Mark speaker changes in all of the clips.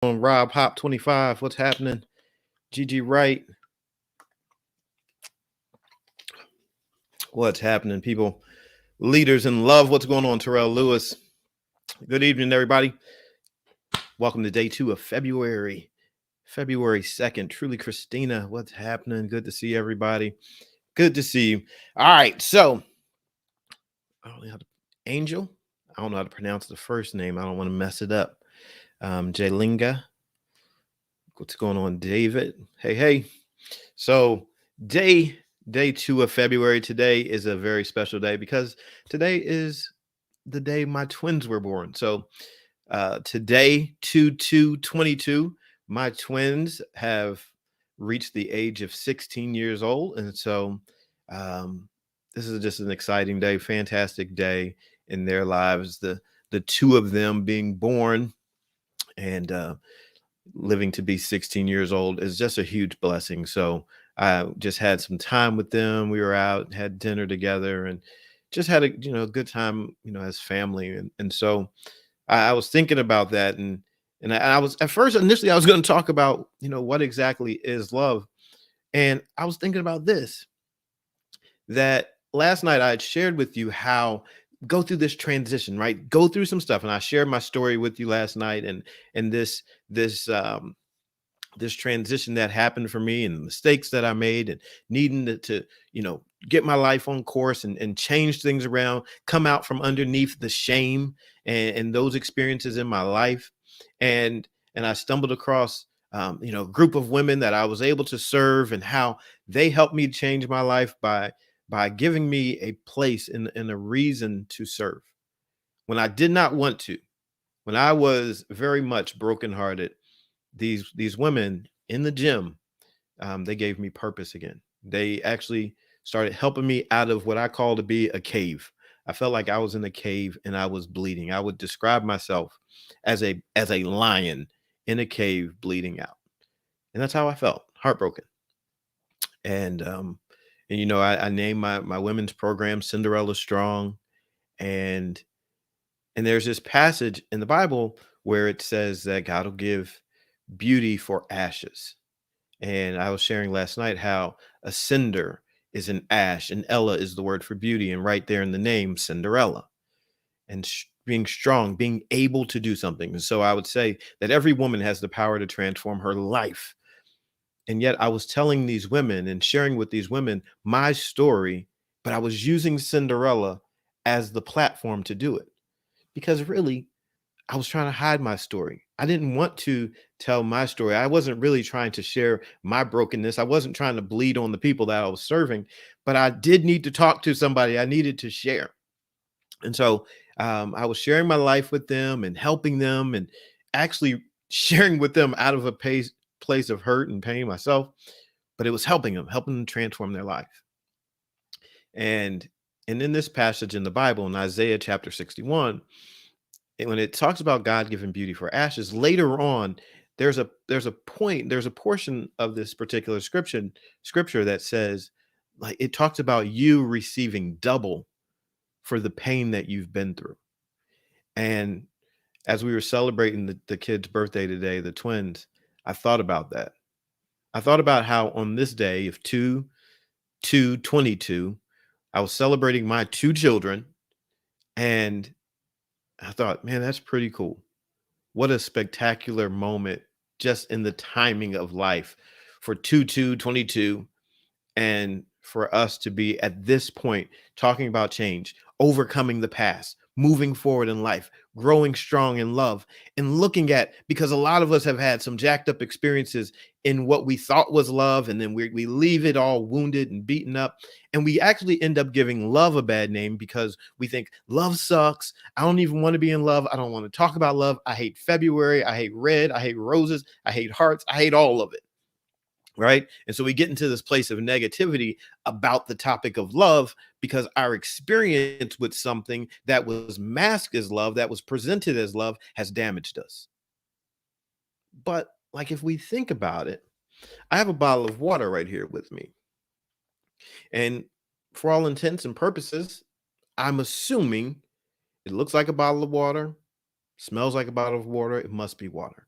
Speaker 1: On Rob Hop 25. What's happening? GG Wright. What's happening, people? Leaders in love. What's going on, Terrell Lewis? Good evening, everybody. Welcome to day 2 of February 2nd. Truly Christina. What's happening? Good to see everybody. Good to see you. All right. So, I don't know how to, Angel. I don't know how to pronounce the first name. I don't want to mess it up. Jaylinga. What's going on, David? Hey. So, day 2 of February. Today is a very special day because today is the day my twins were born. So today, 2/2/22, my twins have reached the age of 16 years old. And so um, this is just an exciting day, fantastic day in their lives. The two of them being born and living to be 16 years old is just a huge blessing. So I just had some time with them. We were out, had dinner together, and just had a good time, as family. And so I was thinking about that, and I was at first initially I was going to talk about what exactly is love, and I was thinking about this, that last night I had shared with you how go through this transition, right? Go through some stuff, and I shared my story with you last night, and this transition that happened for me and the mistakes that I made and needing to get my life on course and change things around, come out from underneath the shame and those experiences in my life. And I stumbled across a group of women that I was able to serve, and how they helped me change my life by giving me a place and a reason to serve when I did not want to, when I was very much brokenhearted. These women in the gym, they gave me purpose again. They actually started helping me out of what I call to be a cave. I felt like I was in a cave and I was bleeding. I would describe myself as a lion in a cave bleeding out. And that's how I felt, heartbroken. And I named my women's program Cinderella Strong. And and there's this passage in the Bible where it says that God will give beauty for ashes. And I was sharing last night how a cinder is an ash, and Ella is the word for beauty. And right there in the name, Cinderella, and being strong, being able to do something. And so I would say that every woman has the power to transform her life. And yet I was telling these women and sharing with these women my story, but I was using Cinderella as the platform to do it. Because really, I was trying to hide my story. I didn't want to tell my story. I wasn't really trying to share my brokenness. I wasn't trying to bleed on the people that I was serving, but I did need to talk to somebody. I needed to share. And so I was sharing my life with them and helping them, and actually sharing with them out of a place of hurt and pain myself, but it was helping them transform their life. And in this passage in the Bible, in Isaiah chapter 61, when it talks about God giving beauty for ashes, later on, there's a portion of this particular scripture that says, like, it talks about you receiving double for the pain that you've been through. And as we were celebrating the kids' birthday today, the twins, I thought about that. I thought about how on this day of 2/2/22, I was celebrating my two children, and I thought, man, that's pretty cool. What a spectacular moment just in the timing of life for 2/2/22, and for us to be at this point talking about change, overcoming the past, moving forward in life, growing strong in love, and looking at, because a lot of us have had some jacked up experiences in what we thought was love, and then we leave it all wounded and beaten up, and we actually end up giving love a bad name because we think love sucks. I don't even want to be in love. I don't want to talk about love. I hate February. I hate red. I hate roses. I hate hearts. I hate all of it. Right. And so we get into this place of negativity about the topic of love because our experience with something that was masked as love, that was presented as love, has damaged us. But like, if we think about it, I have a bottle of water right here with me. And for all intents and purposes, I'm assuming it looks like a bottle of water, smells like a bottle of water. It must be water.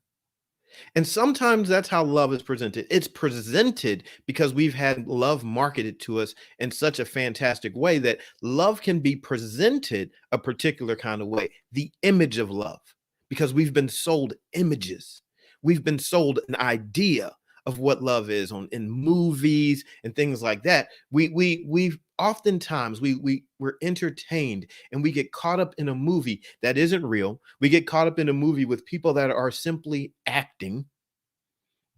Speaker 1: And sometimes that's how love is presented. It's presented because we've had love marketed to us in such a fantastic way that love can be presented a particular kind of way, the image of love, because we've been sold images. We've been sold an idea of what love is on in movies and things like that. We've oftentimes we're entertained and we get caught up in a movie that isn't real. We get caught up in a movie with people that are simply acting.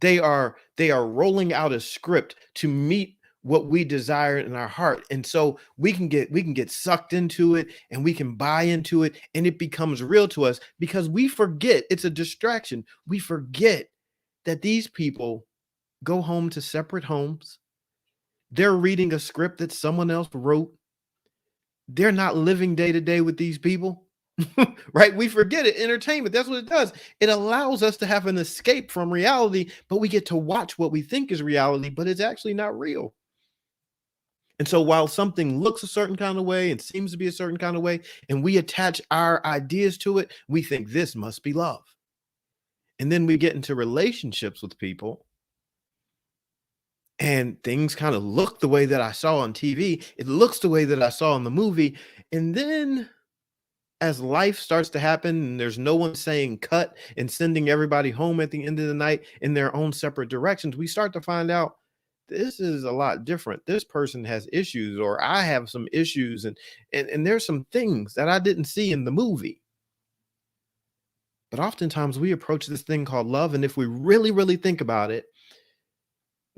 Speaker 1: They are rolling out a script to meet what we desire in our heart. And so we can get sucked into it and we can buy into it and it becomes real to us because we forget it's a distraction. We forget that these people go home to separate homes. They're reading a script that someone else wrote. They're not living day to day with these people. Right? We forget it. Entertainment, that's what it does. It allows us to have an escape from reality, but we get to watch what we think is reality, but it's actually not real. And so while something looks a certain kind of way and seems to be a certain kind of way, and we attach our ideas to it, we think this must be love. And then we get into relationships with people and things kind of look the way that I saw on TV. It looks the way that I saw in the movie. And then as life starts to happen and there's no one saying cut and sending everybody home at the end of the night in their own separate directions, we start to find out this is a lot different. This person has issues, or I have some issues, and there's some things that I didn't see in the movie. But oftentimes we approach this thing called love, and if we really, really think about it,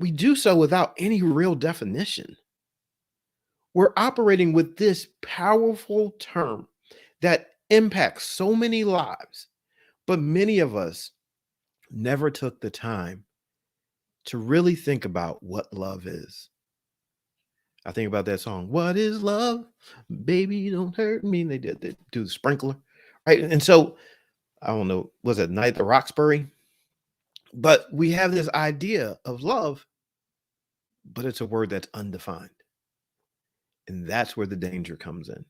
Speaker 1: we do so without any real definition. We're operating with this powerful term that impacts so many lives, but many of us never took the time to really think about what love is. I think about that song, "What is love? Baby, don't hurt me." They do the sprinkler, right? And so I don't know, was it Night at the Roxbury? But we have this idea of love, but it's a word that's undefined. And that's where the danger comes in.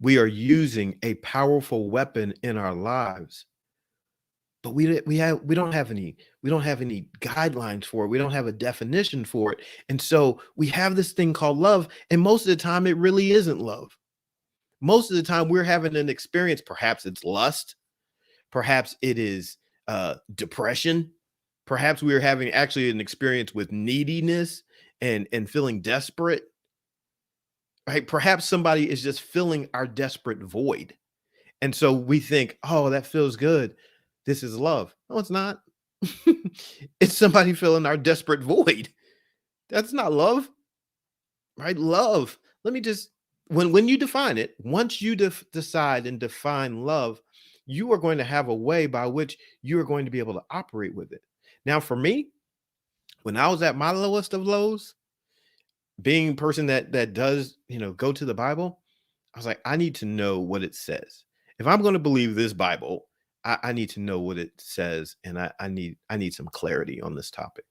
Speaker 1: We are using a powerful weapon in our lives, but we don't have any guidelines for it. We don't have a definition for it. And so we have this thing called love, and most of the time it really isn't love. Most of the time we're having an experience, perhaps it's lust, perhaps it is depression, perhaps we're having actually an experience with neediness and feeling desperate, right? Perhaps somebody is just filling our desperate void. And so we think, oh, that feels good. This is love. No, it's not. It's somebody filling our desperate void. That's not love, right? Love. Let me just when you define it, once you decide and define love, you are going to have a way by which you are going to be able to operate with it. Now, for me, when I was at my lowest of lows, being a person that does, go to the Bible, I was like, I need to know what it says. If I'm going to believe this Bible, I need to know what it says, and I need some clarity on this topic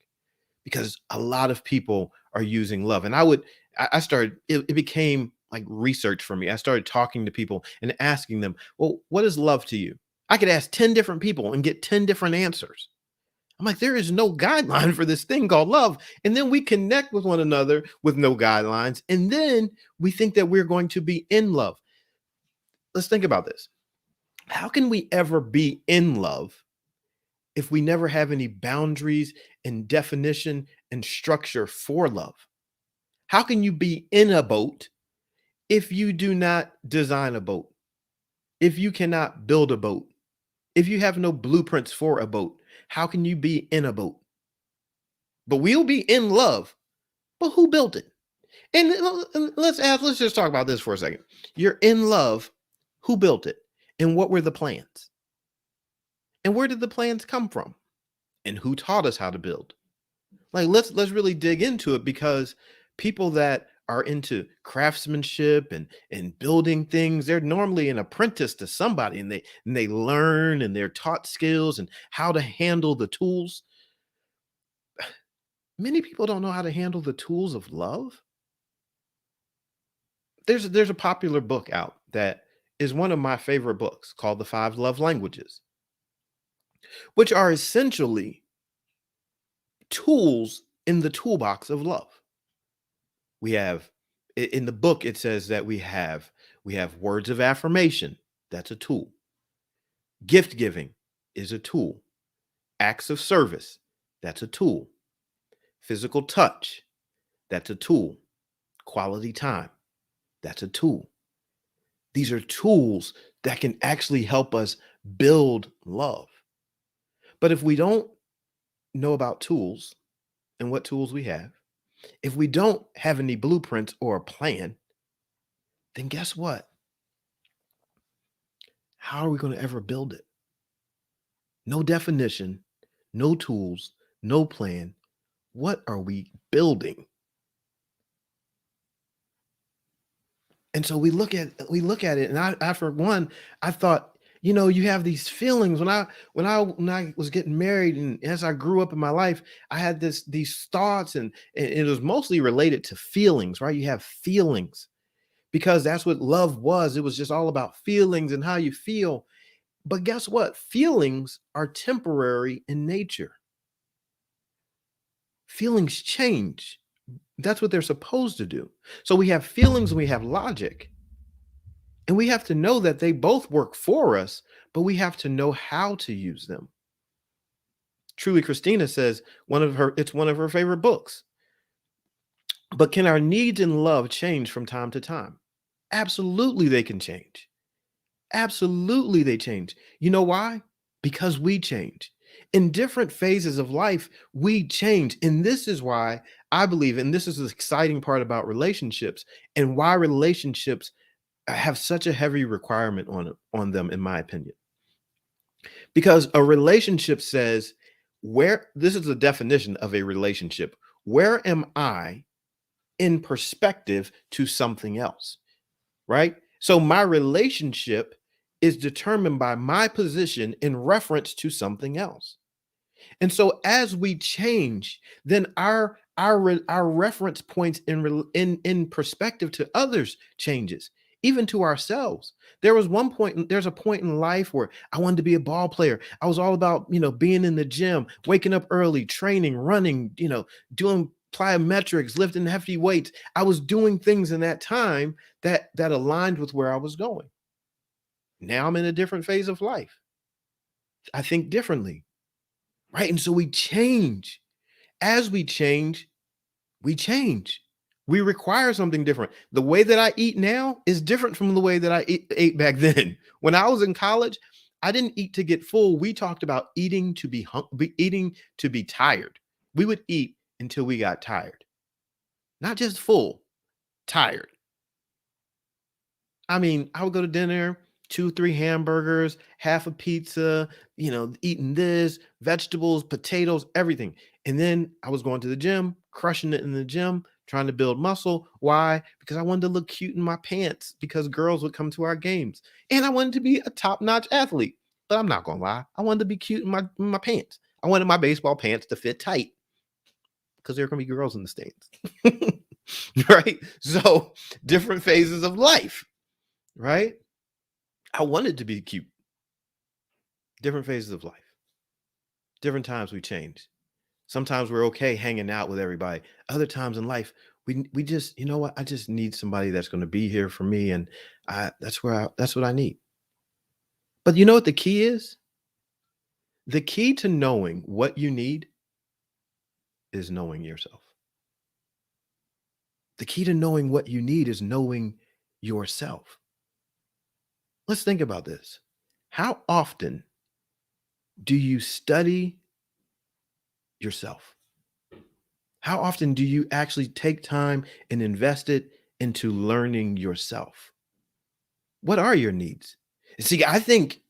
Speaker 1: because a lot of people are using love, and I started it became like research for me. I started talking to people and asking them, well, what is love to you? I could ask 10 different people and get 10 different answers. I'm like, there is no guideline for this thing called love. And then we connect with one another with no guidelines. And then we think that we're going to be in love. Let's think about this. How can we ever be in love if we never have any boundaries and definition and structure for love? How can you be in a boat if you do not design a boat? If you cannot build a boat? If you have no blueprints for a boat? How can you be in a boat? But we'll be in love. But who built it? And let's just talk about this for a second. You're in love. Who built it? And what were the plans? And where did the plans come from? And who taught us how to build? Like let's really dig into it because people that are into craftsmanship and building things, they're normally an apprentice to somebody and they learn and they're taught skills and how to handle the tools. Many people don't know how to handle the tools of love. There's a popular book out that is one of my favorite books called The Five Love Languages. which are essentially tools in the toolbox of love. We have in the book it says that we have words of affirmation. That's a tool. Gift giving is a tool. Acts of service, that's a tool. Physical touch, that's a tool. Quality time, that's a tool. These are tools that can actually help us build love. But if we don't know about tools and what tools we have, if we don't have any blueprints or a plan, then guess what? How are we going to ever build it? No definition, no tools, no plan. What are we building? And so we look at it, and I for one, I thought, you have these feelings. When I was getting married, and as I grew up in my life, I had these thoughts, and it was mostly related to feelings, right? You have feelings because that's what love was. It was just all about feelings and how you feel. But guess what? Feelings are temporary in nature. Feelings change. That's what they're supposed to do. So we have feelings and we have logic. And we have to know that they both work for us, but we have to know how to use them. Truly Christina says it's one of her favorite books. But can our needs and love change from time to time? Absolutely they can change. Absolutely they change. You know why? Because we change. In different phases of life, we change. And this is why I believe, and this is the exciting part about relationships and why relationships have such a heavy requirement on them, in my opinion. Because a relationship says, where this is the definition of a relationship. Where am I in perspective to something else? Right? So my relationship is determined by my position in reference to something else. And so as we change, then our reference points in perspective to others changes, even to ourselves. There's a point in life where I wanted to be a ball player. I was all about, being in the gym, waking up early, training, running, doing plyometrics, lifting hefty weights. I was doing things in that time that aligned with where I was going. Now I'm in a different phase of life. I think differently. Right. And so we change. As we change, we change. We require something different. The way that I eat now is different from the way that I ate back then. When I was in college, I didn't eat to get full. We talked about eating to eating to be tired. We would eat until we got tired, not just full, tired. I mean, I would go to dinner, 2, 3 hamburgers, half a pizza, eating this, vegetables, potatoes, everything. And then I was going to the gym, crushing it in the gym, trying to build muscle. Why? Because I wanted to look cute in my pants because girls would come to our games. And I wanted to be a top-notch athlete. But I'm not gonna lie, I wanted to be cute in my pants. I wanted my baseball pants to fit tight because there are gonna be girls in the stands. Right? So different phases of life. Right? I wanted to be cute. Different phases of life. Different times we change. Sometimes we're okay hanging out with everybody. Other times in life, we just, you know what? I just need somebody that's going to be here for me, and that's what I need. But you know what the key is? The key to knowing what you need is knowing yourself. The key to knowing what you need is knowing yourself. Let's think about this. How often do you study yourself? How often do you actually take time and invest it into learning yourself? What are your needs? See, I think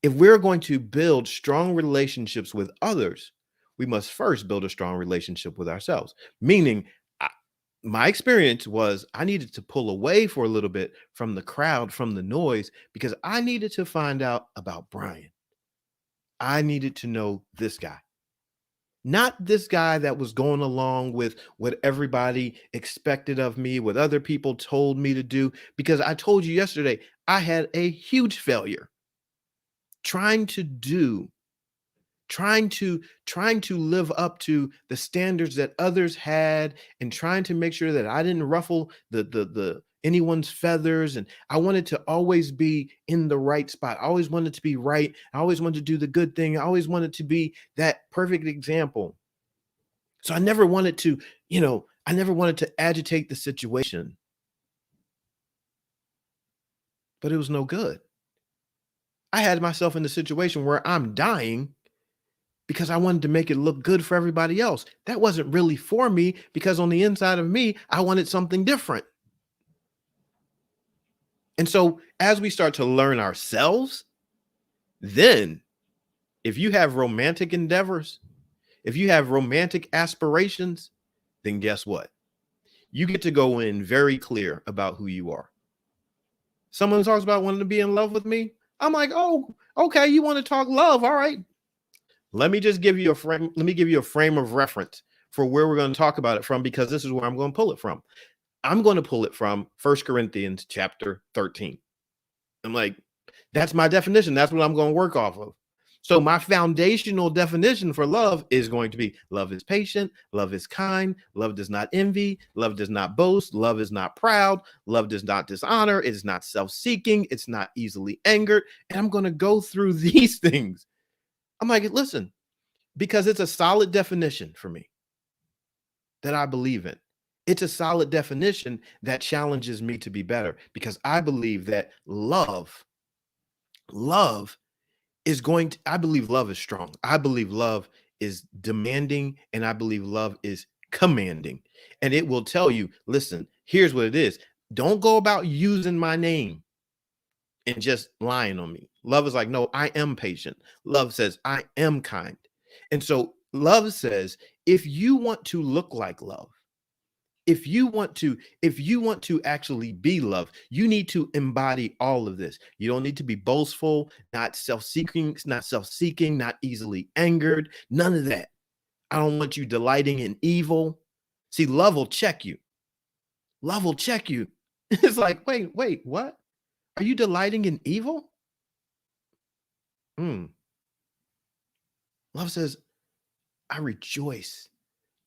Speaker 1: if we're going to build strong relationships with others, we must first build a strong relationship with ourselves. Meaning, I, my experience was I needed to pull away for a little bit from the crowd, from the noise, because I needed to find out about Brian. I needed to know this guy. Not this guy that was going along with what everybody expected of me, what other people told me to do. Because I told you yesterday, I had a huge failure trying to do trying to live up to the standards that others had, and trying to make sure that I didn't ruffle the anyone's feathers, and I wanted to always be in the right spot. I always wanted to be right. I always wanted to do the good thing. I always wanted to be that perfect example. So I never wanted to, I never wanted to agitate the situation, but it was no good. I had myself in the situation where I'm dying because I wanted to make it look good for everybody else. That wasn't really for me, because on the inside of me, I wanted something different. And so as we start to learn ourselves, then if you have romantic endeavors, if you have romantic aspirations, then guess what? You get to go in very clear about who you are. Someone talks about wanting to be in love with me. I'm like, oh, okay, you want to talk love? All right. Let me just give you a frame. Let me give you a frame of reference for where we're going to talk about it from, because this is where I'm going to pull it from. I'm going to pull it from 1 Corinthians chapter 13. I'm like, that's my definition. That's what I'm going to work off of. So my foundational definition for love is going to be: love is patient, love is kind, love does not envy, love does not boast, love is not proud, love does not dishonor, it is not self-seeking, it's not easily angered. And I'm going to go through these things. I'm like, listen, because it's a solid definition for me that I believe in. It's a solid definition that challenges me to be better, because I believe that love is going to, I believe love is strong. I believe love is demanding, and I believe love is commanding. And it will tell you, listen, here's what it is. Don't go about using my name and just lying on me. Love is like, no, I am patient. Love says, I am kind. And so love says, if you want to look like love, if you want to actually be love, you need to embody all of this. You don't need to be boastful, not self-seeking, not easily angered, none of that. I don't want you delighting in evil. See, love will check you. Love will check you. It's like, wait, what? Are you delighting in evil? Mm. Love says, I rejoice.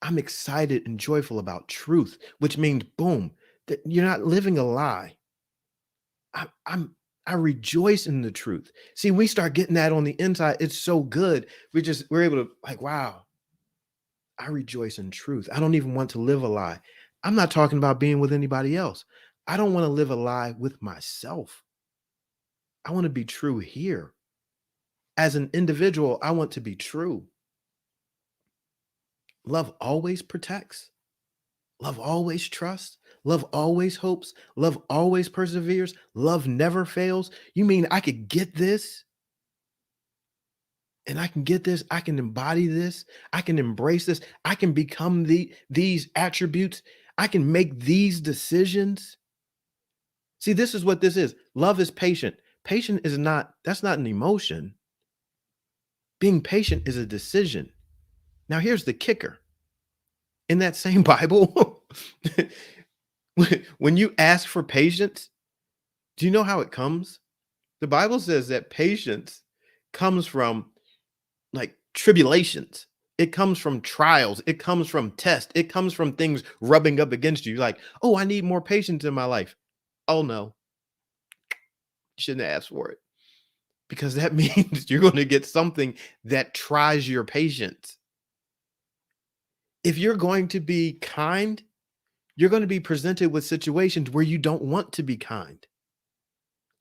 Speaker 1: I'm excited and joyful about truth, which means, boom, that you're not living a lie. I, I'm I rejoice in the truth. See, we start getting that on the inside. It's so good. We're able to, like, wow, I rejoice in truth. I don't even want to live a lie. I'm not talking about being with anybody else. I don't want to live a lie with myself. I want to be true here. As an individual, I want to be true. Love always protects. Love always trusts. Love always hopes. Love always perseveres. Love never fails. You mean I could get this, and I can get this? I can embody this. I can embrace this. I can become these attributes. I can make these decisions. See, this is what this is. Love is patient. Patient is not, that's not an emotion. Being patient is a decision. Now, here's the kicker. In that same Bible, when you ask for patience, do you know how it comes? The Bible says that patience comes from, like, tribulations. It comes from trials. It comes from tests. It comes from things rubbing up against you. Like, oh, I need more patience in my life. Oh no, you shouldn't ask for it, because that means you're going to get something that tries your patience. If you're going to be kind, you're going to be presented with situations where you don't want to be kind.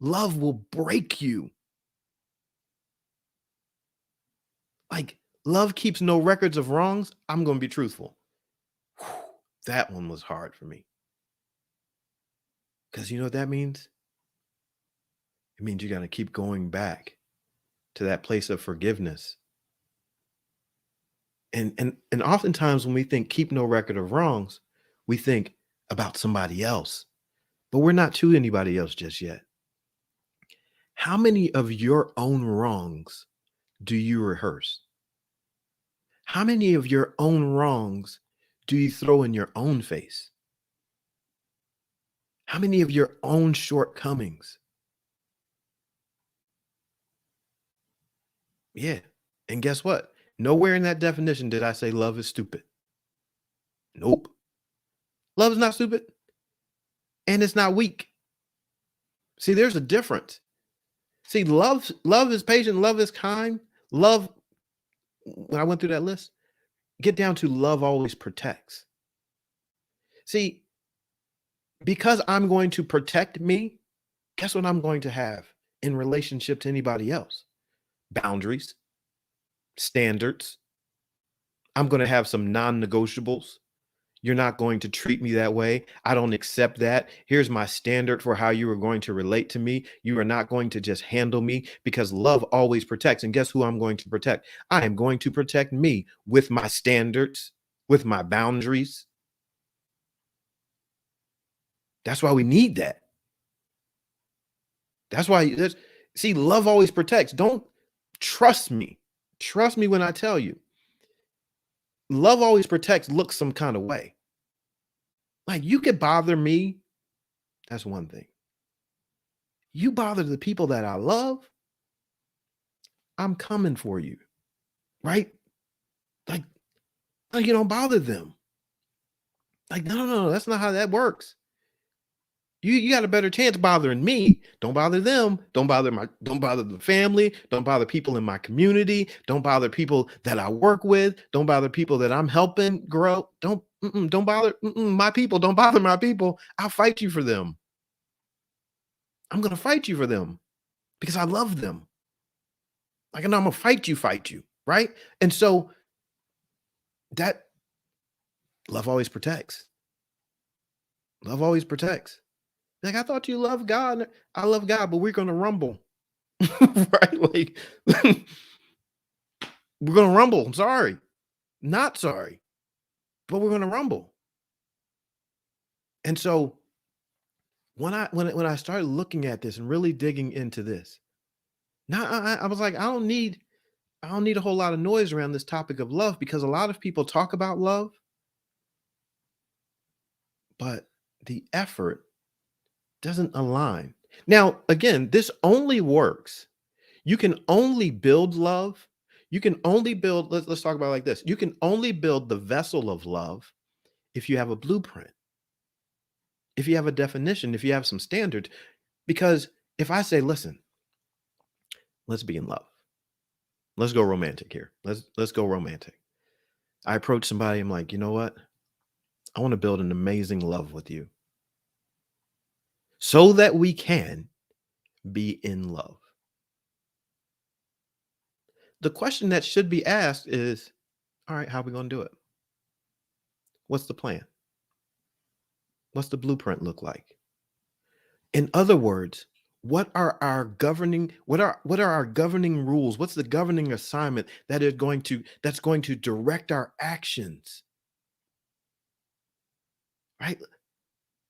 Speaker 1: Love will break you. Like, love keeps no records of wrongs. I'm going to be truthful. Whew, that one was hard for me. Because you know what that means? It means you got to keep going back to that place of forgiveness. And oftentimes when we think keep no record of wrongs, we think about somebody else, but we're not to anybody else just yet. How many of your own wrongs do you rehearse? How many of your own wrongs do you throw in your own face? How many of your own shortcomings? Yeah. And guess what? Nowhere in that definition did I say love is stupid. Nope. Love is not stupid and it's not weak. See, there's a difference. See, love is patient, love is kind. Love, when I went through that list, get down to love always protects. See, because I'm going to protect me, guess what I'm going to have in relationship to anybody else? Boundaries, standards. I'm going to have some non-negotiables. You're not going to treat me that way. I don't accept that. Here's my standard for how you are going to relate to me. You are not going to just handle me, because love always protects. And guess who I'm going to protect? I am going to protect me with my standards, with my boundaries. That's why we need that. That's why, see, love always protects. Don't trust me. Trust me when I tell you. Love always protects looks some kind of way. Like, you could bother me. That's one thing. You bother the people that I love, I'm coming for you, right? Like, no, you don't bother them. Like, no, that's not how that works. You got a better chance bothering me. Don't bother them. Don't bother the family. Don't bother people in my community. Don't bother people that I work with. Don't bother people that I'm helping grow. Don't bother my people. Don't bother my people. I'll fight you for them. I'm going to fight you for them because I love them. Like, and I'm going to fight you, right? And so that love always protects. Love always protects. Like, I thought you loved God. I love God, but we're going to rumble. Right? Like, we're going to rumble. I'm sorry. Not sorry, but we're going to rumble. And so when I started looking at this and really digging into this, now I was like, I don't need a whole lot of noise around this topic of love, because a lot of people talk about love, but the effort doesn't align. Now, again, this only works. You can only build love. You can only build, let's talk about it like this. You can only build the vessel of love if you have a blueprint, if you have a definition, if you have some standards. Because if I say, listen, let's be in love. Let's go romantic here. Let's go romantic. I approach somebody, I'm like, you know what? I want to build an amazing love with you so that we can be in love. The question that should be asked is, all right, how are we going to do it? What's the plan? What's the blueprint look like? In other words, what are our governing rules? What's the governing assignment that's going to direct our actions? Right?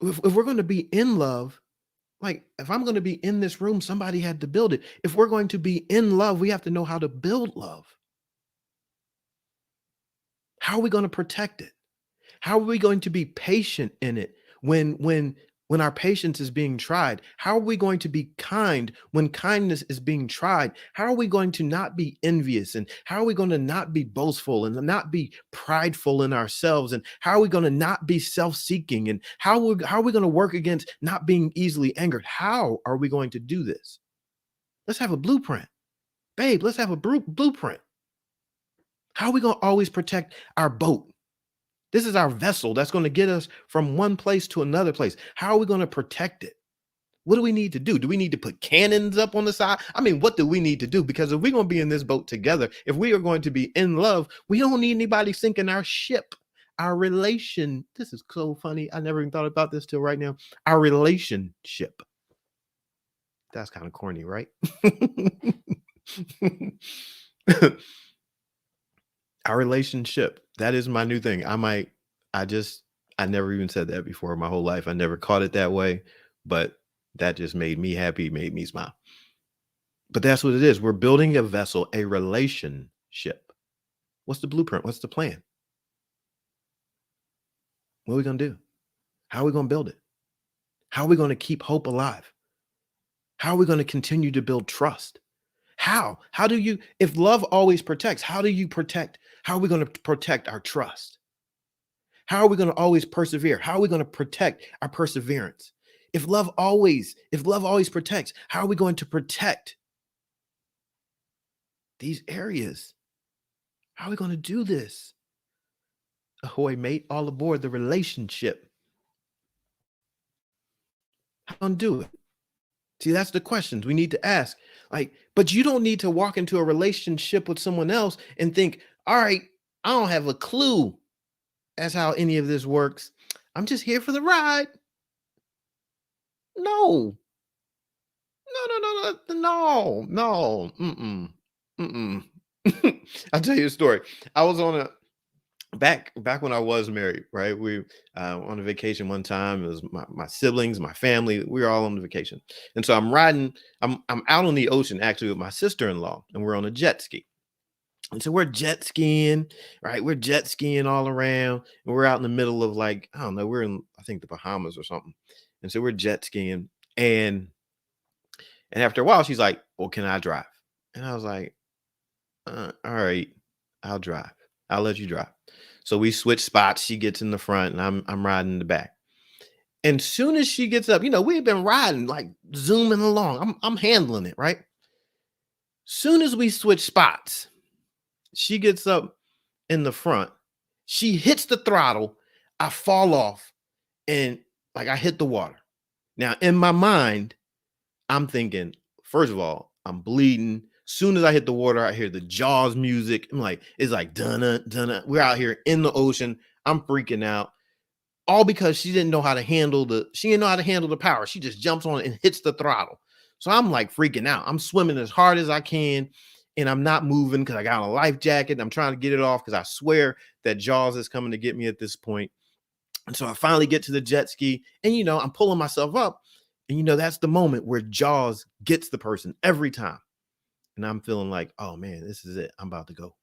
Speaker 1: If we're going to be in love, like, if I'm going to be in this room, somebody had to build it. If we're going to be in love, we have to know how to build love. How are we going to protect it? How are we going to be patient in it when our patience is being tried? How are we going to be kind when kindness is being tried? How are we going to not be envious? And how are we going to not be boastful and not be prideful in ourselves? And how are we going to not be self-seeking? And how are we going to work against not being easily angered? How are we going to do this? Let's have a blueprint. Babe, let's have a blueprint. How are we going to always protect our boat? This is our vessel that's going to get us from one place to another place. How are we going to protect it? What do we need to do? Do we need to put cannons up on the side? I mean, what do we need to do? Because if we're going to be in this boat together, if we are going to be in love, we don't need anybody sinking our ship. Our relation. This is so funny. I never even thought about this till right now. Our relationship. That's kind of corny, right? Our relationship. That is my new thing. I never even said that before in my whole life. I never caught it that way, but that just made me happy, made me smile. But that's what it is. We're building a vessel, a relationship. What's the blueprint? What's the plan? What are we going to do? How are we going to build it? How are we going to keep hope alive? How are we going to continue to build trust? How do you, if love always protects, how do you protect? How are we going to protect our trust? How are we going to always persevere? How are we going to protect our perseverance? If love always protects, how are we going to protect these areas? How are we going to do this? Ahoy, mate, all aboard the relationship. How going to do it? See, that's the questions we need to ask. Like, but you don't need to walk into a relationship with someone else and think, all right, I don't have a clue as how any of this works. I'm just here for the ride. No, no. Mm-mm. I'll tell you a story. I was on a back when I was married, right? We on a vacation one time. It was my siblings, my family. We were all on the vacation, and so I'm riding. I'm out on the ocean actually with my sister-in-law, and we're on a jet ski. And so we're jet skiing, right? We're jet skiing all around, and we're out in the middle of like I don't know. We're in I think the Bahamas or something, and so we're jet skiing, and after a while, she's like, "Well, can I drive?" And I was like, all right, I'll drive. I'll let you drive." So we switch spots. She gets in the front, and I'm riding in the back. And soon as she gets up, we've been riding like zooming along. I'm handling it right. Soon as we switch spots, she gets up in the front. She hits the throttle. I fall off, and like I hit the water. Now in my mind, I'm thinking, first of all, I'm bleeding. Soon as I hit the water, I hear the Jaws music. I'm like, it's like dunna, dunna. We're out here in the ocean. I'm freaking out. All because she didn't know how to handle the power. She just jumps on it and hits the throttle. So I'm like freaking out. I'm swimming as hard as I can, and I'm not moving because I got on a life jacket. And I'm trying to get it off because I swear that Jaws is coming to get me at this point. And so I finally get to the jet ski, and I'm pulling myself up. And that's the moment where Jaws gets the person every time. And I'm feeling like, oh man, this is it. I'm about to go.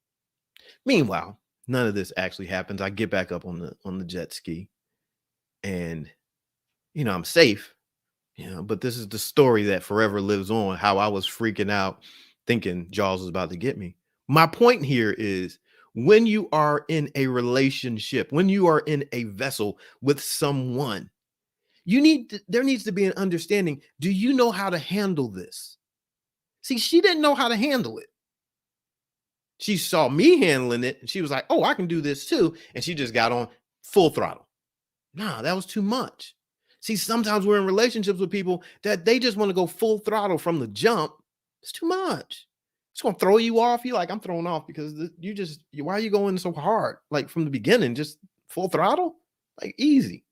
Speaker 1: Meanwhile, none of this actually happens. I get back up on the jet ski, and I'm safe. But this is the story that forever lives on, how I was freaking out thinking Jaws was about to get me. My point here is, when you are in a relationship, when you are in a vessel with someone, there needs to be an understanding. Do you know how to handle this? See, she didn't know how to handle it. She saw me handling it, and she was like, "Oh, I can do this too." And she just got on full throttle. Nah, that was too much. See, sometimes we're in relationships with people that they just want to go full throttle from the jump. It's too much. It's gonna throw you off. You're like, I'm thrown off because why are you going so hard? Like from the beginning, just full throttle? Like easy.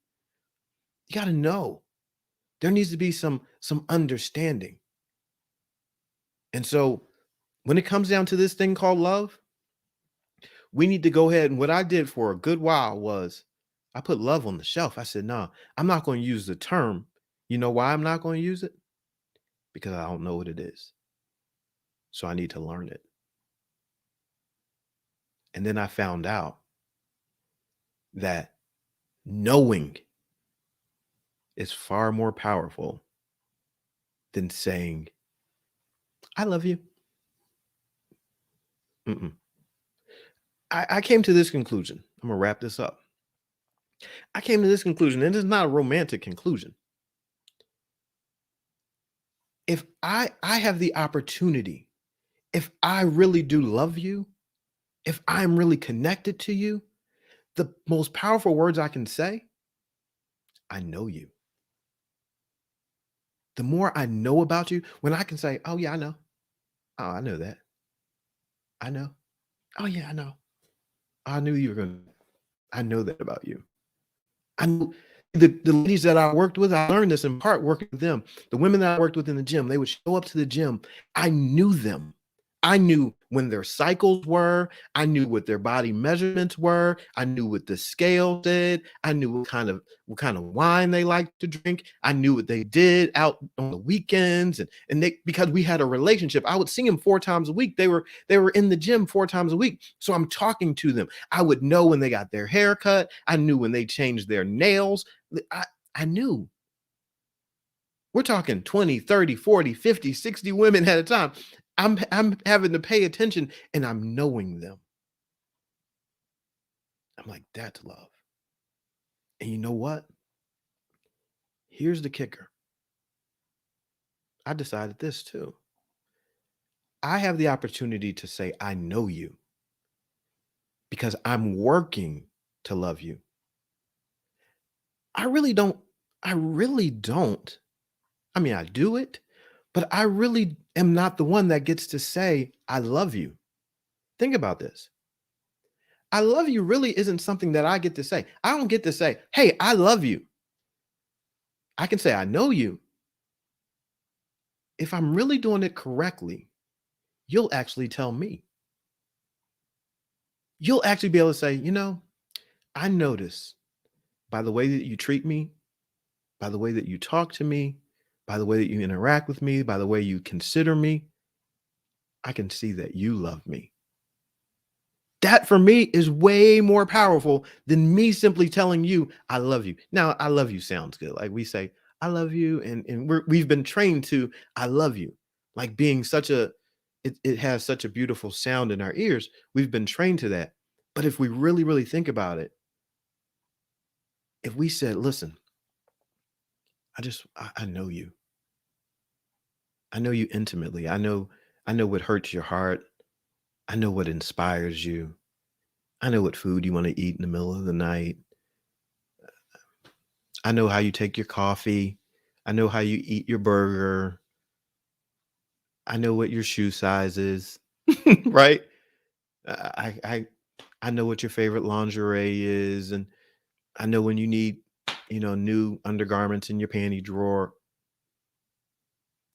Speaker 1: You gotta know. There needs to be some understanding. And so when it comes down to this thing called love, we need to go ahead. And what I did for a good while was I put love on the shelf. I said, no, I'm not going to use the term. You know why I'm not going to use it? Because I don't know what it is. So I need to learn it. And then I found out that knowing is far more powerful than saying, I love you. Mm-mm. I came to this conclusion. I'm going to wrap this up. I came to this conclusion, and it's not a romantic conclusion. If I have the opportunity, if I really do love you, if I'm really connected to you, the most powerful words I can say, I know you. The more I know about you, when I can say, oh yeah, I know. Oh, I know that. I know. Oh yeah, I know. I knew you were going to. I know that about you. I knew the ladies that I worked with, I learned this in part working with them. The women that I worked with in the gym, they would show up to the gym. I knew them. I knew when their cycles were. I knew what their body measurements were. I knew what the scale said. I knew what kind of wine they liked to drink. I knew what they did out on the weekends, and they, because we had a relationship, I would see them 4 times a week. They were in the gym 4 times a week. So I'm talking to them. I would know when they got their hair cut. I knew when they changed their nails. I knew. We're talking 20, 30, 40, 50, 60 women at a time. I'm having to pay attention and I'm knowing them. I'm like, that's love. And you know what? Here's the kicker. I decided this too. I have the opportunity to say, I know you because I'm working to love you. I really don't, I really don't. I mean, I do it, but I really am not the one that gets to say, I love you. Think about this. I love you really isn't something that I get to say. I don't get to say, hey, I love you. I can say, I know you. If I'm really doing it correctly, you'll actually tell me. You'll actually be able to say, I notice by the way that you treat me, by the way that you talk to me, by the way that you interact with me, by the way you consider me, I can see that you love me. That for me is way more powerful than me simply telling you I love you. Now, I love you sounds good. Like we say, I love you, and we've been trained to I love you, like being such a it has such a beautiful sound in our ears. We've been trained to that. But if we really, really think about it, if we said, listen, I know you. I know you intimately. I know what hurts your heart. I know what inspires you. I know what food you want to eat in the middle of the night. I know how you take your coffee. I know how you eat your burger. I know what your shoe size is, right? I I know what your favorite lingerie is, and I know when you need, new undergarments in your panty drawer.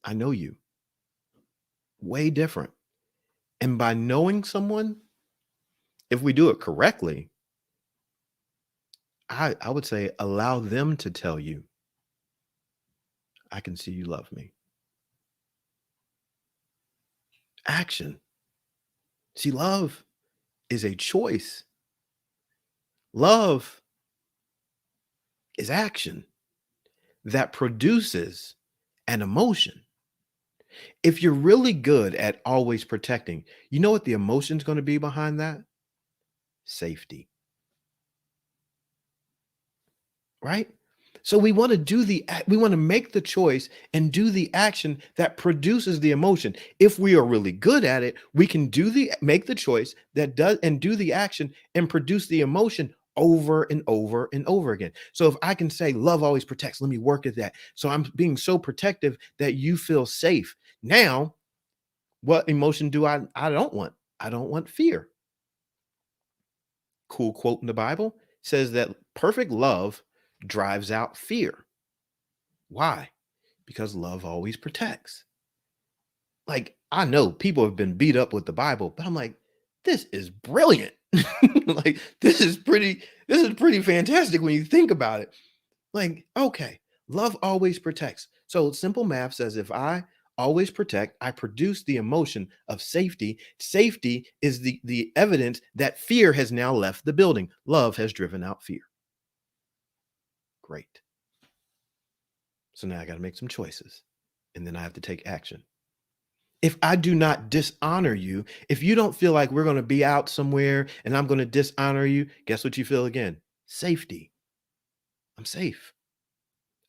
Speaker 1: I know you. Way different. And by knowing someone, if we do it correctly, I would say allow them to tell you, I can see you love me. Action. See, love is a choice. Love is action that produces an emotion. If you're really good at always protecting, you know what the emotion's going to be behind that? Safety, right? So we want to make the choice and do the action that produces the emotion. If we are really good at it, we can make the choice that does and do the action and produce the emotion over and over and over again. So if I can say love always protects, let me work at that. So I'm being so protective that you feel safe. Now, what emotion do I don't want? I don't want fear. Cool quote in the Bible says that perfect love drives out fear. Why? Because love always protects. Like, I know people have been beat up with the Bible, but I'm like, this is brilliant. Like, this is pretty fantastic when you think about it. Like, okay, love always protects. So simple math says if I always protect, I produce the emotion of safety. Safety is the evidence that fear has now left the building. Love has driven out fear. Great. So now I got to make some choices and then I have to take action. If I do not dishonor you, if you don't feel like we're going to be out somewhere and I'm going to dishonor you, guess what you feel again? Safety. I'm safe.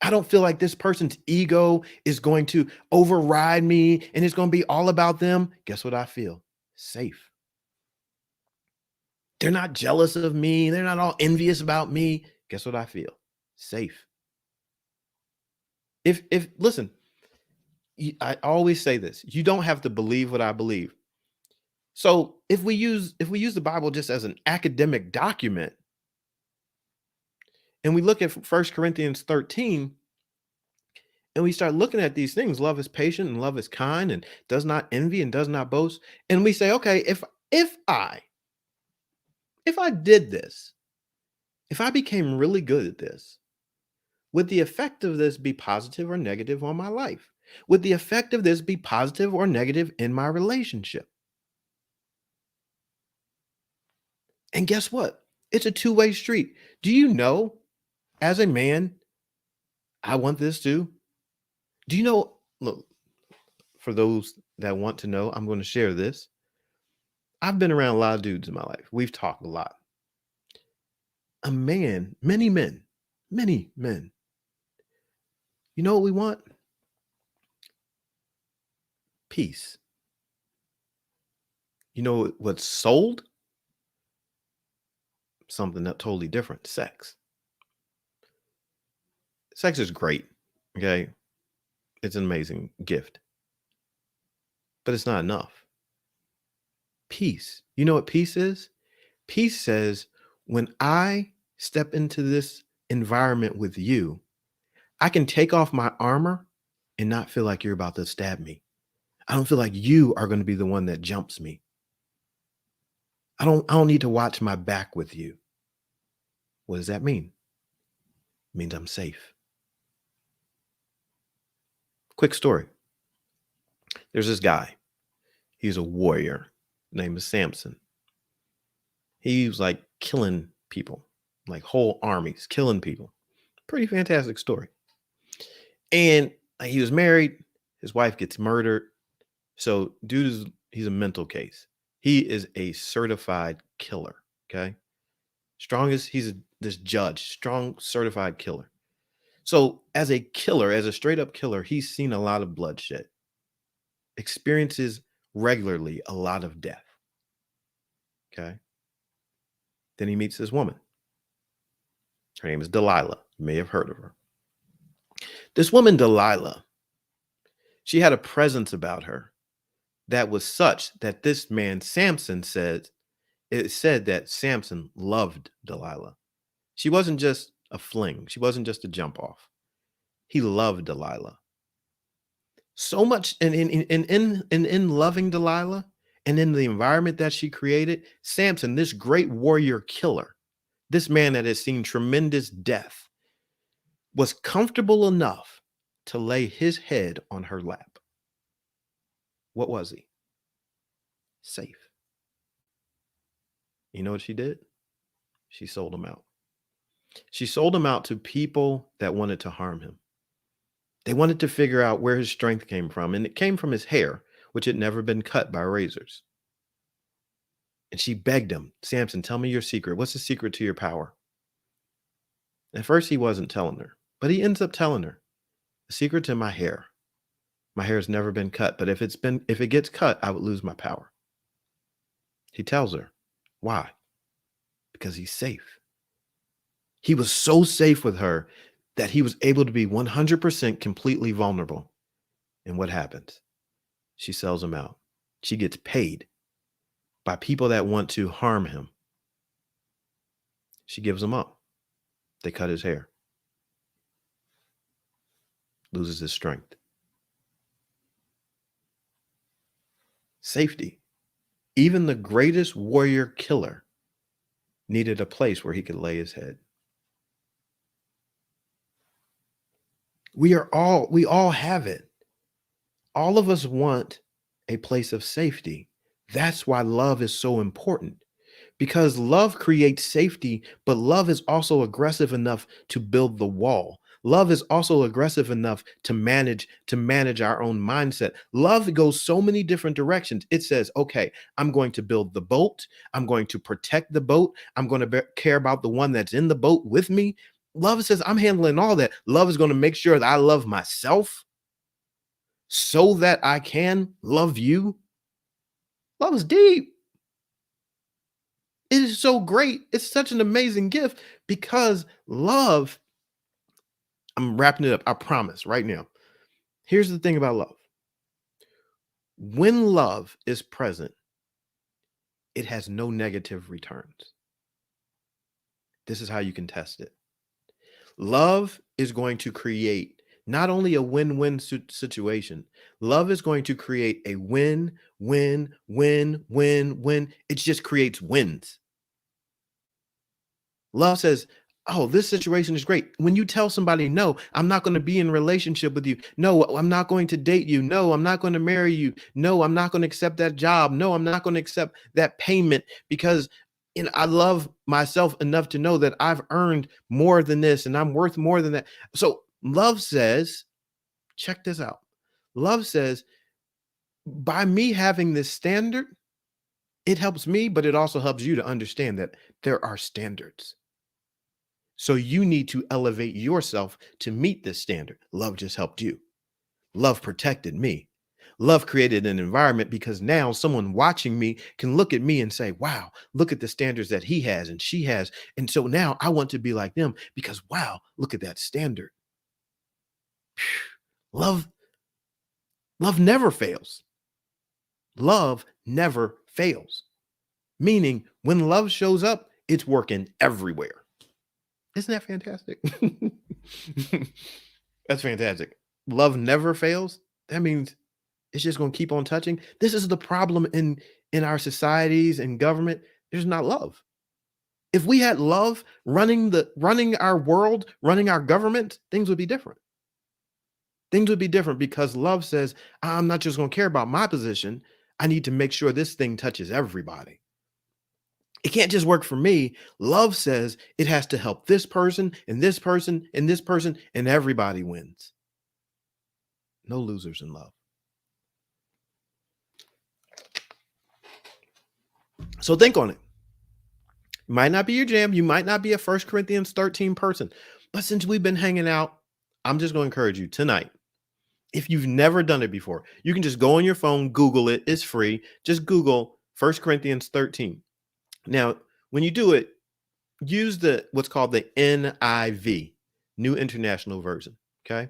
Speaker 1: I don't feel like this person's ego is going to override me and it's going to be all about them. Guess what I feel? Safe. They're not jealous of me. They're not all envious about me. Guess what I feel? Safe. If listen, I always say this. You don't have to believe what I believe. So if we use the Bible just as an academic document and we look at First Corinthians 13 and we start looking at these things, love is patient and love is kind and does not envy and does not boast, and we say, okay, if I did this, if I became really good at this, would the effect of this be positive or negative on my life? Would the effect of this be positive or negative in my relationship? And guess what? It's a two-way street. Do you know, as a man, I want this too? Do you know? Look, for those that want to know, I'm going to share this. I've been around a lot of dudes in my life. We've talked a lot. A man, many men, you know what we want? Peace. You know what's sold? Something that totally different. Sex. Sex is great. Okay. It's an amazing gift, but it's not enough. Peace. You know what peace is? Peace says, when I step into this environment with you, I can take off my armor and not feel like you're about to stab me. I don't feel like you are going to be the one that jumps me. I don't need to watch my back with you. What does that mean? It means I'm safe. Quick story. There's this guy. He's a warrior. Name is Samson. He was like killing people, like whole armies, killing people. Pretty fantastic story. And he was married. His wife gets murdered. So he's a mental case. He is a certified killer. Okay. This judge, strong certified killer. So as a killer, as a straight up killer, he's seen a lot of bloodshed, experiences regularly a lot of death. Okay. Then he meets this woman. Her name is Delilah. You may have heard of her. This woman, Delilah, she had a presence about her that was such that this man, Samson, said that Samson loved Delilah. She wasn't just a fling. She wasn't just a jump off. He loved Delilah. So much, and in loving Delilah and in the environment that she created, Samson, this great warrior killer, this man that has seen tremendous death, was comfortable enough to lay his head on her lap. What was he? Safe. You know what she did? She sold him out. She sold him out to people that wanted to harm him. They wanted to figure out where his strength came from, and it came from his hair, which had never been cut by razors. And she begged him, Samson, tell me your secret. What's the secret to your power? At first, he wasn't telling her, but he ends up telling her, the secret to my hair. My hair has never been cut, but if it gets cut, I would lose my power. He tells her, why? Because he's safe. He was so safe with her that he was able to be 100% completely vulnerable. And what happens? She sells him out. She gets paid by people that want to harm him. She gives him up. They cut his hair. Loses his strength. Safety. Even the greatest warrior killer needed a place where he could lay his head. We all have it. All of us want a place of safety. That's why love is so important, because love creates safety, but love is also aggressive enough to build the wall. Love is also aggressive enough to manage our own mindset. Love goes so many different directions. It says, okay, I'm going to build the boat. I'm going to protect the boat. I'm going to care about the one that's in the boat with me. Love says, I'm handling all that. Love is going to make sure that I love myself so that I can love you. Love is deep. It is so great. It's such an amazing gift because love, I'm wrapping it up. I promise right now. Here's the thing about love. When love is present, it has no negative returns. This is how you can test it. Love is going to create not only a win-win situation, love is going to create a win, win, win, win, win. It just creates wins. Love says, oh, this situation is great. When you tell somebody, no, I'm not going to be in a relationship with you. No, I'm not going to date you. No, I'm not going to marry you. No, I'm not going to accept that job. No, I'm not going to accept that payment because I love myself enough to know that I've earned more than this and I'm worth more than that. So love says, check this out. Love says, By me having this standard, it helps me, but it also helps you to understand that there are standards. So you need to elevate yourself to meet this standard. Love just helped you. Love protected me. Love created an environment because now someone watching me can look at me and say, wow, look at the standards that he has and she has. And so now I want to be like them because, wow, look at that standard. Love, love never fails. Love never fails. Meaning when love shows up, it's working everywhere. Isn't that fantastic? That's fantastic. Love never fails. That means it's just going to keep on touching. This is the problem in our societies and government. There's not love. If we had love running our world, running our government, things would be different. Things would be different because love says, I'm not just going to care about my position. I need to make sure this thing touches everybody. It can't just work for me. Love says it has to help this person and this person and this person, and everybody wins. No losers in love. So think on it. Might not be your jam. You might not be a First Corinthians 13 person. But since we've been hanging out, I'm just going to encourage you tonight. If you've never done it before, you can just go on your phone, Google it. It's free. Just Google First Corinthians 13. Now, when you do it, use what's called the NIV, New International Version. Okay.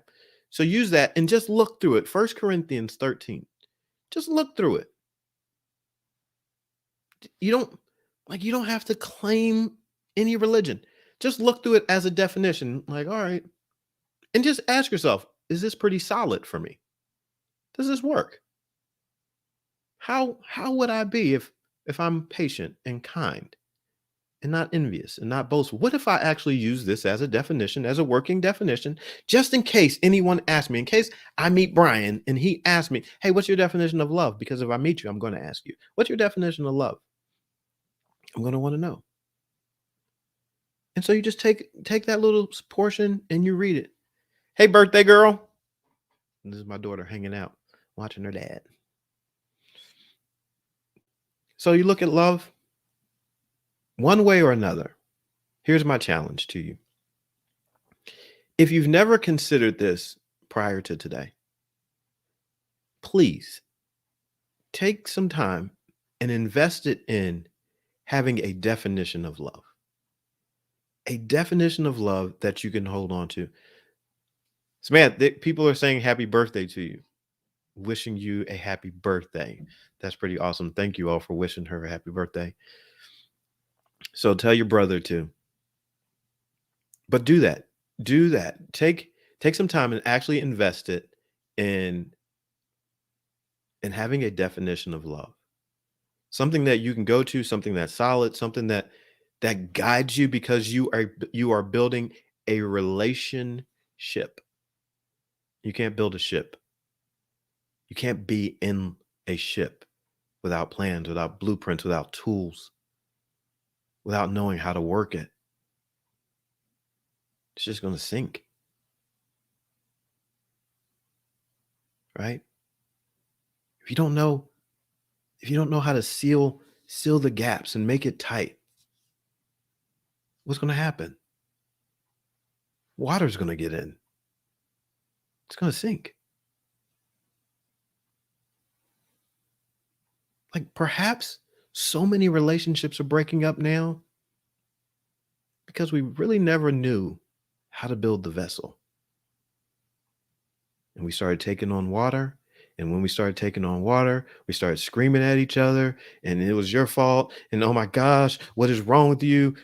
Speaker 1: So use that and just look through it. First Corinthians 13. Just look through it. You don't have to claim any religion. Just look through it as a definition. Like, all right. And just ask yourself, is this pretty solid for me? Does this work? How would I be if I'm patient and kind and not envious and not boastful? What if I actually use this as a definition, as a working definition, just in case anyone asks me, in case I meet Brian and he asks me, hey, what's your definition of love? Because if I meet you, I'm going to ask you, what's your definition of love? I'm going to want to know. And so you just take that little portion and you read it. Hey, birthday girl. This is my daughter hanging out, watching her dad. So you look at love one way or another. Here's my challenge to you. If you've never considered this prior to today, please take some time and invest it in having a definition of love. A definition of love that you can hold on to. So man, people are saying happy birthday to you. Wishing you a happy birthday. That's pretty awesome. Thank you all for wishing her a happy birthday. So tell your brother too. But do that. Do that. Take some time and actually invest it in having a definition of love. Something that you can go to, something that's solid, something that guides you because you are building a relationship. You can't build a ship. You can't be in a ship without plans, without blueprints, without tools, without knowing how to work it. It's just going to sink. Right? If you don't know how to seal the gaps and make it tight, what's going to happen? Water's going to get in. It's going to sink. Like perhaps so many relationships are breaking up now because we really never knew how to build the vessel. And we started taking on water. And when we started taking on water, we started screaming at each other. And it was your fault. And oh my gosh, what is wrong with you?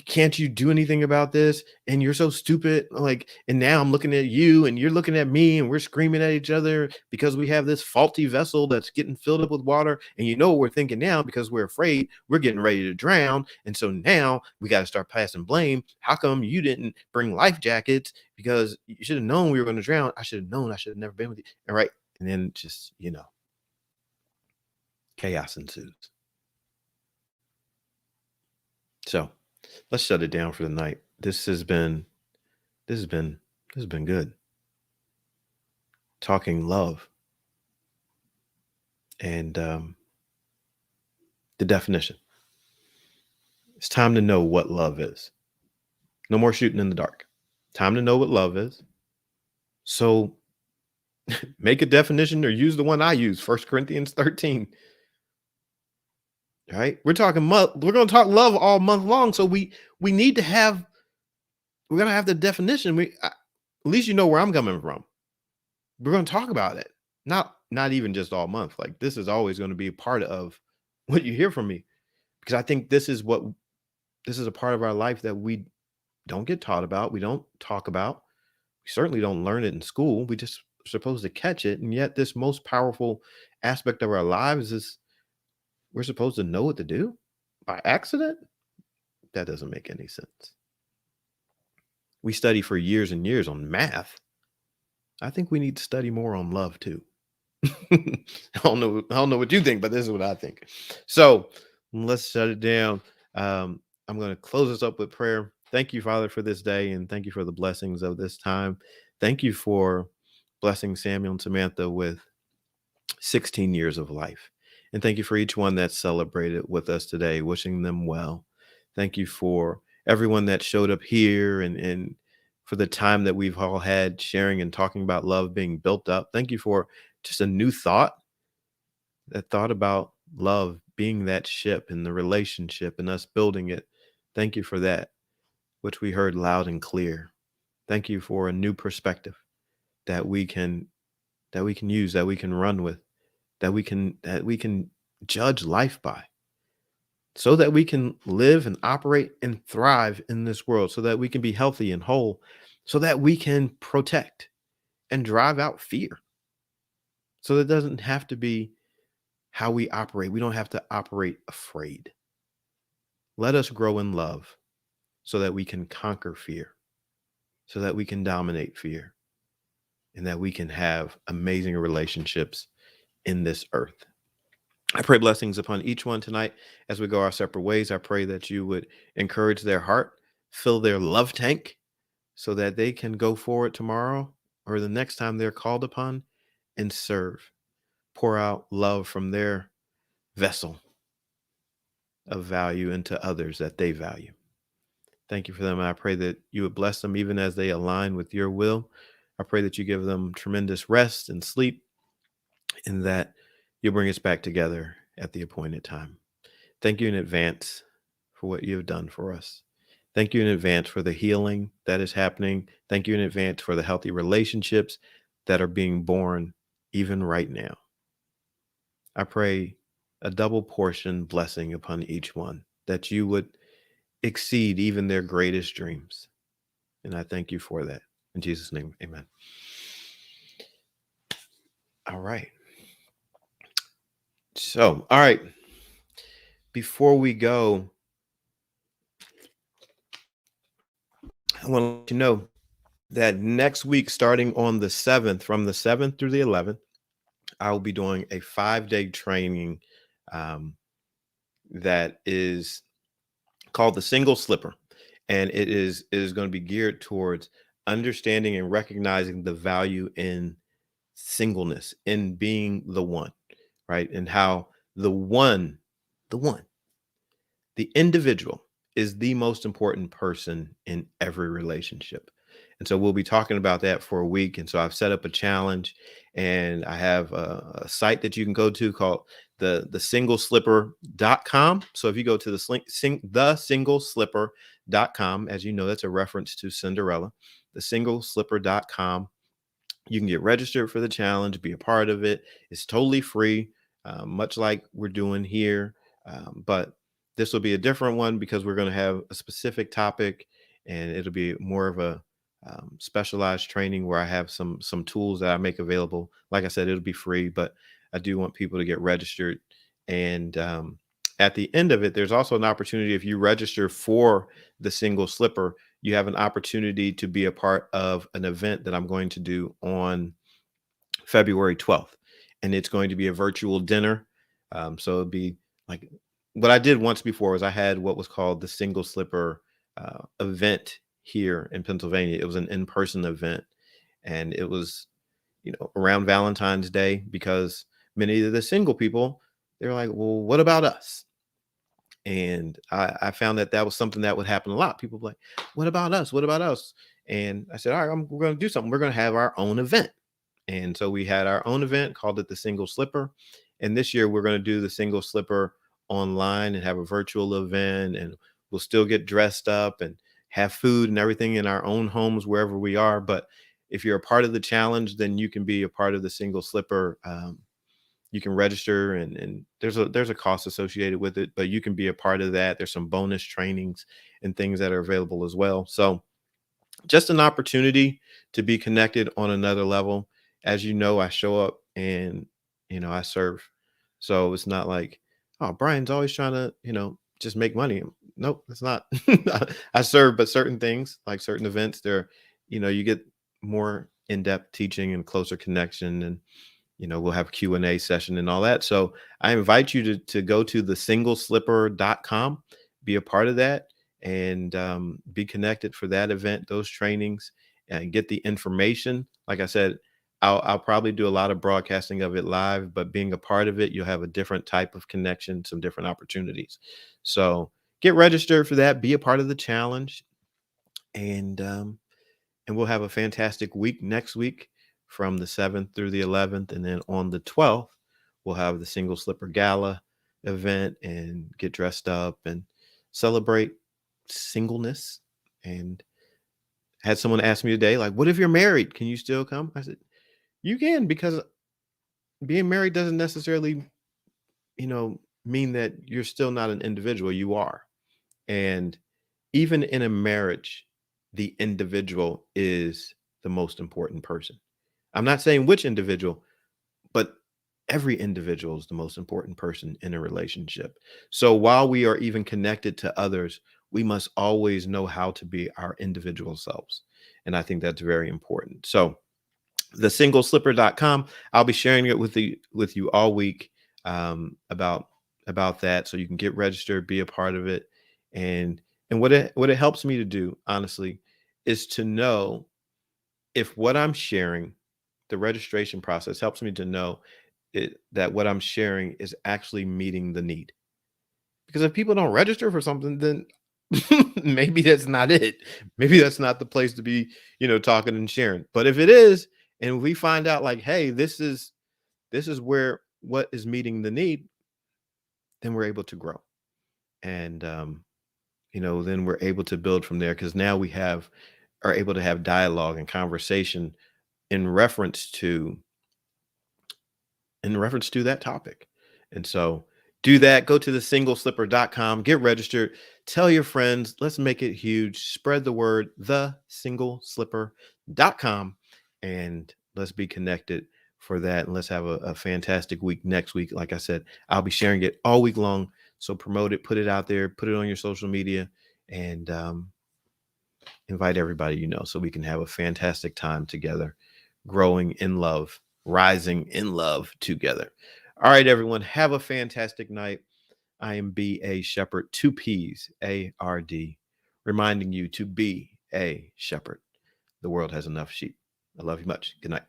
Speaker 1: Can't you do anything about this? And you're so stupid. Like, and now I'm looking at you and you're looking at me and we're screaming at each other because we have this faulty vessel that's getting filled up with water. And you know what we're thinking now because we're afraid we're getting ready to drown. And so now we got to start passing blame. How come you didn't bring life jackets? Because you should have known we were going to drown. I should have known. I should have never been with you. All right. And then just, chaos ensues. So let's shut it down for the night. This has been good. Talking love. And the definition. It's time to know what love is. No more shooting in the dark. Time to know what love is. So make a definition or use the one I use, 1 Corinthians 13. Right? We're talking we're going to talk love all month long. So we need to have we're going to have the definition. At least you know where I'm coming from. We're going to talk about it. Not even just all month. Like, this is always going to be a part of what you hear from me, because I think this is a part of our life that we don't get taught about. We don't talk about. We certainly don't learn it in school. We just are supposed to catch it. And yet this most powerful aspect of our lives is we're supposed to know what to do by accident. That doesn't make any sense. We study for years and years on math. I think we need to study more on love too. I don't know what you think, but this is what I think. So let's shut it down. I'm going to close this up with prayer. Thank you, Father, for this day, and thank you for the blessings of this time. Thank you for blessing Samuel and Samantha with 16 years of life. And thank you for each one that celebrated with us today, wishing them well. Thank you for everyone that showed up here, and for the time that we've all had sharing and talking about love being built up. Thank you for just a new thought, that thought about love being that ship and the relationship and us building it. Thank you for that, which we heard loud and clear. Thank you for a new perspective that we can use, that we can run with, that we can judge life by, so that we can live and operate and thrive in this world, so that we can be healthy and whole, so that we can protect and drive out fear. So that doesn't have to be how we operate. We don't have to operate afraid. Let us grow in love so that we can conquer fear, so that we can dominate fear, and that we can have amazing relationships in this earth. I pray blessings upon each one tonight as we go our separate ways. I pray that you would encourage their heart, fill their love tank, so that they can go forward tomorrow or the next time they're called upon and serve. Pour out love from their vessel of value into others that they value. Thank you for them. And I pray that you would bless them even as they align with your will. I pray that you give them tremendous rest and sleep, and that you'll bring us back together at the appointed time. Thank you in advance for what you have done for us. Thank you in advance for the healing that is happening. Thank you in advance for the healthy relationships that are being born even right now. I pray a double portion blessing upon each one, that you would exceed even their greatest dreams. And I thank you for that. In Jesus' name, amen. All right. So, all right. Before we go, I want to let you know that next week, starting on the 7th, from the 7th through the 11th, I will be doing a 5-day training that is called the Single Slipper. And it is going to be geared towards understanding and recognizing the value in singleness, in being the one, right? And how the one, the individual is the most important person in every relationship. And so we'll be talking about that for a week. And so I've set up a challenge, and I have a site that you can go to called the thesingleslipper.com. So if you go to thesingleslipper.com, as you know, that's a reference to Cinderella, thesingleslipper.com. You can get registered for the challenge, be a part of it. It's totally free, much like we're doing here. But this will be a different one because we're going to have a specific topic, and it'll be more of a specialized training where I have some tools that I make available. Like I said, it'll be free, but I do want people to get registered. And at the end of it, there's also an opportunity. If you register for the Single Slipper, you have an opportunity to be a part of an event that I'm going to do on February 12th. And it's going to be a virtual dinner. So it'll be like what I did once before was I had what was called the Single Slipper event here in Pennsylvania. It was an in-person event, and it was, around Valentine's Day, because many of the single people, they're like, well, what about us? And I found that that was something that would happen a lot. People were like, what about us? What about us? And I said, all right, we're going to do something. We're going to have our own event. And so we had our own event, called it the Single Slipper. And this year we're going to do the Single Slipper online and have a virtual event. And we'll still get dressed up and have food and everything in our own homes wherever we are. But if you're a part of the challenge, then you can be a part of the Single Slipper. You can register, and there's a cost associated with it, but you can be a part of that. There's some bonus trainings and things that are available as well. So just an opportunity to be connected on another level. As you know, I show up and I serve. So it's not like, oh, Brian's always trying to, just make money. Nope, it's not. I serve, but certain things, like certain events, there, you get more in-depth teaching and closer connection, and we'll have Q&A session and all that. So I invite you to go to theSingleSlipper.com, be a part of that, and be connected for that event, those trainings, and get the information. Like I said, I'll probably do a lot of broadcasting of it live, but being a part of it, you'll have a different type of connection, some different opportunities. So get registered for that, be a part of the challenge, and we'll have a fantastic week next week from the 7th through the 11th. And then on the 12th, we'll have the Single Slipper Gala event and get dressed up and celebrate singleness. And had someone ask me today, like, what if you're married? Can you still come? I said, you can, because being married doesn't necessarily, mean that you're still not an individual. You are. And even in a marriage, the individual is the most important person. I'm not saying which individual, but every individual is the most important person in a relationship. So while we are even connected to others, we must always know how to be our individual selves. And I think that's very important. So theSingleSlipper.com, I'll be sharing it with you all week, about that, so you can get registered, be a part of it. And what it helps me to do, honestly, is to know if what I'm sharing, the registration process helps me to know that what I'm sharing is actually meeting the need. Because if people don't register for something, then maybe that's not it. Maybe that's not the place to be, talking and sharing. But if it is, and we find out like, hey, this is where what is meeting the need, then we're able to grow. And then we're able to build from there, because now we are able to have dialogue and conversation in reference to that topic. And so do that. Go to theSingleSlipper.com, get registered, tell your friends, let's make it huge. Spread the word, theSingleSlipper.com, and let's be connected for that. And let's have a fantastic week next week. Like I said, I'll be sharing it all week long. So promote it, put it out there, put it on your social media, and invite everybody so we can have a fantastic time together, growing in love, rising in love together. All right, everyone, have a fantastic night. I am B.A. Shepherd, 2 P's, A-R-D, reminding you to be a shepherd. The world has enough sheep. I love you much. Good night.